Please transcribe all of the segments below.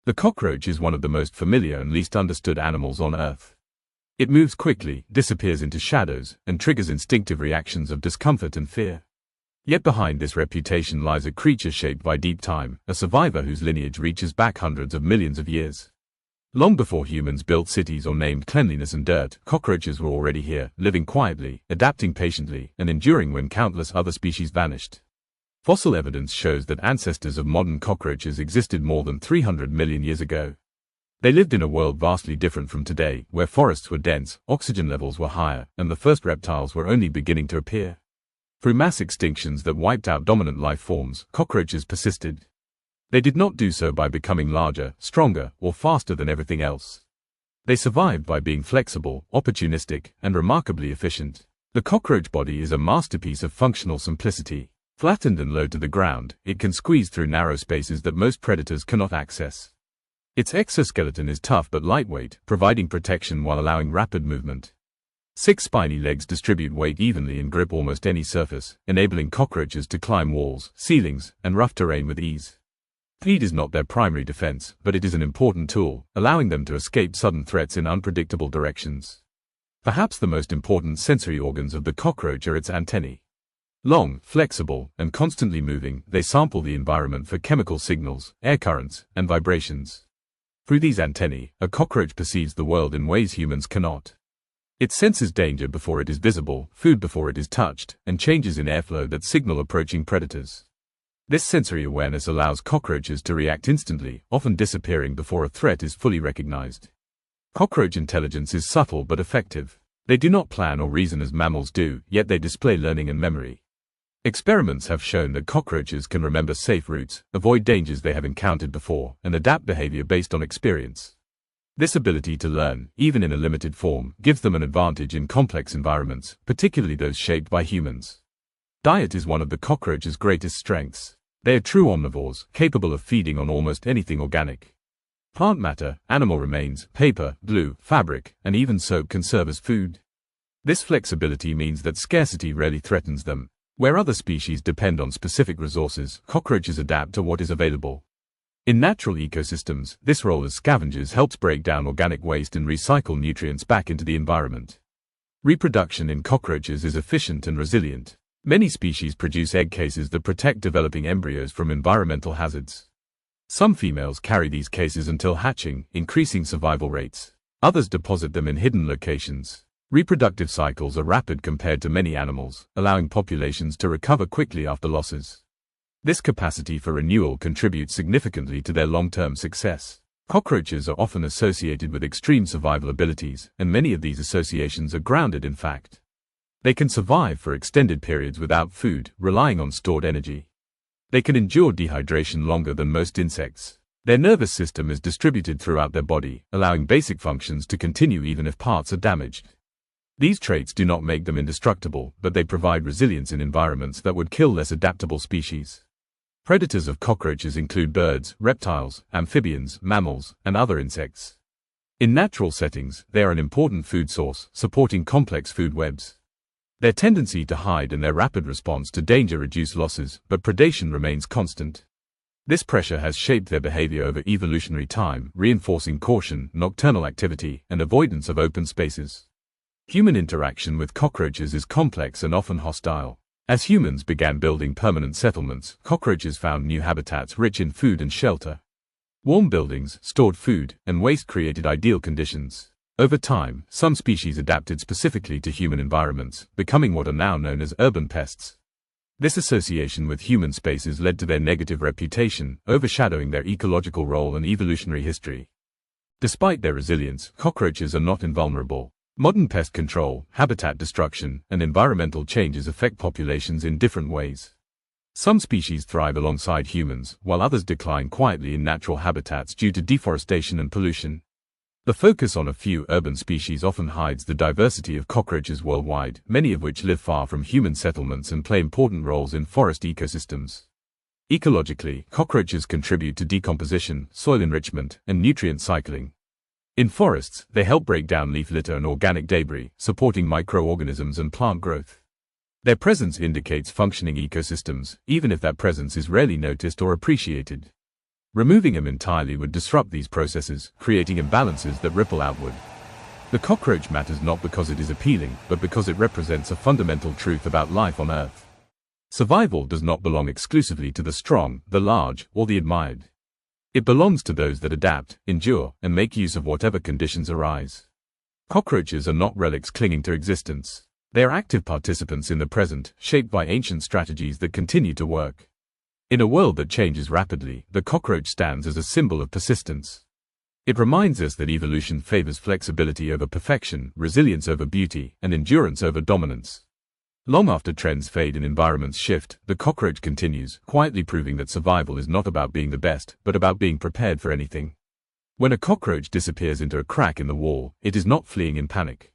The cockroach is one of the most familiar and least understood animals on Earth. It moves quickly, disappears into shadows, and triggers instinctive reactions of discomfort and fear. Yet behind this reputation lies a creature shaped by deep time, a survivor whose lineage reaches back hundreds of millions of years. Long before humans built cities or named cleanliness and dirt, cockroaches were already here, living quietly, adapting patiently, and enduring when countless other species vanished. Fossil evidence shows that ancestors of modern cockroaches existed more than 300 million years ago. They lived in a world vastly different from today, where forests were dense, oxygen levels were higher, and the first reptiles were only beginning to appear. Through mass extinctions that wiped out dominant life forms, cockroaches persisted. They did not do so by becoming larger, stronger, or faster than everything else. They survived by being flexible, opportunistic, and remarkably efficient. The cockroach body is a masterpiece of functional simplicity. Flattened and low to the ground, it can squeeze through narrow spaces that most predators cannot access. Its exoskeleton is tough but lightweight, providing protection while allowing rapid movement. 6 spiny legs distribute weight evenly and grip almost any surface, enabling cockroaches to climb walls, ceilings, and rough terrain with ease. Speed is not their primary defense, but it is an important tool, allowing them to escape sudden threats in unpredictable directions. Perhaps the most important sensory organs of the cockroach are its antennae. Long, flexible, and constantly moving, they sample the environment for chemical signals, air currents, and vibrations. Through these antennae, a cockroach perceives the world in ways humans cannot. It senses danger before it is visible, food before it is touched, and changes in airflow that signal approaching predators. This sensory awareness allows cockroaches to react instantly, often disappearing before a threat is fully recognized. Cockroach intelligence is subtle but effective. They do not plan or reason as mammals do, yet they display learning and memory. Experiments have shown that cockroaches can remember safe routes, avoid dangers they have encountered before, and adapt behavior based on experience. This ability to learn, even in a limited form, gives them an advantage in complex environments, particularly those shaped by humans. Diet is one of the cockroach's greatest strengths. They are true omnivores, capable of feeding on almost anything organic. Plant matter, animal remains, paper, glue, fabric, and even soap can serve as food. This flexibility means that scarcity rarely threatens them. Where other species depend on specific resources, cockroaches adapt to what is available. In natural ecosystems, this role as scavengers helps break down organic waste and recycle nutrients back into the environment. Reproduction in cockroaches is efficient and resilient. Many species produce egg cases that protect developing embryos from environmental hazards. Some females carry these cases until hatching, increasing survival rates. Others deposit them in hidden locations. Reproductive cycles are rapid compared to many animals, allowing populations to recover quickly after losses. This capacity for renewal contributes significantly to their long-term success. Cockroaches are often associated with extreme survival abilities, and many of these associations are grounded in fact. They can survive for extended periods without food, relying on stored energy. They can endure dehydration longer than most insects. Their nervous system is distributed throughout their body, allowing basic functions to continue even if parts are damaged. These traits do not make them indestructible, but they provide resilience in environments that would kill less adaptable species. Predators of cockroaches include birds, reptiles, amphibians, mammals, and other insects. In natural settings, they are an important food source, supporting complex food webs. Their tendency to hide and their rapid response to danger reduce losses, but predation remains constant. This pressure has shaped their behavior over evolutionary time, reinforcing caution, nocturnal activity, and avoidance of open spaces. Human interaction with cockroaches is complex and often hostile. As humans began building permanent settlements, cockroaches found new habitats rich in food and shelter. Warm buildings, stored food, and waste created ideal conditions. Over time, some species adapted specifically to human environments, becoming what are now known as urban pests. This association with human spaces led to their negative reputation, overshadowing their ecological role and evolutionary history. Despite their resilience, cockroaches are not invulnerable. Modern pest control, habitat destruction, and environmental changes affect populations in different ways. Some species thrive alongside humans, while others decline quietly in natural habitats due to deforestation and pollution. The focus on a few urban species often hides the diversity of cockroaches worldwide, many of which live far from human settlements and play important roles in forest ecosystems. Ecologically, cockroaches contribute to decomposition, soil enrichment, and nutrient cycling. In forests, they help break down leaf litter and organic debris, supporting microorganisms and plant growth. Their presence indicates functioning ecosystems, even if that presence is rarely noticed or appreciated. Removing him entirely would disrupt these processes, creating imbalances that ripple outward. The cockroach matters not because it is appealing, but because it represents a fundamental truth about life on Earth. Survival does not belong exclusively to the strong, the large, or the admired. It belongs to those that adapt, endure, and make use of whatever conditions arise. Cockroaches are not relics clinging to existence. They are active participants in the present, shaped by ancient strategies that continue to work. In a world that changes rapidly, the cockroach stands as a symbol of persistence. It reminds us that evolution favors flexibility over perfection, resilience over beauty, and endurance over dominance. Long after trends fade and environments shift, the cockroach continues, quietly proving that survival is not about being the best, but about being prepared for anything. When a cockroach disappears into a crack in the wall, it is not fleeing in panic.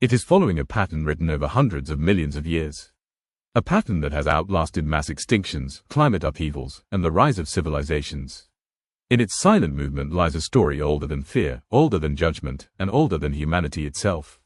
It is following a pattern written over hundreds of millions of years. A pattern that has outlasted mass extinctions, climate upheavals, and the rise of civilizations. In its silent movement lies a story older than fear, older than judgment, and older than humanity itself.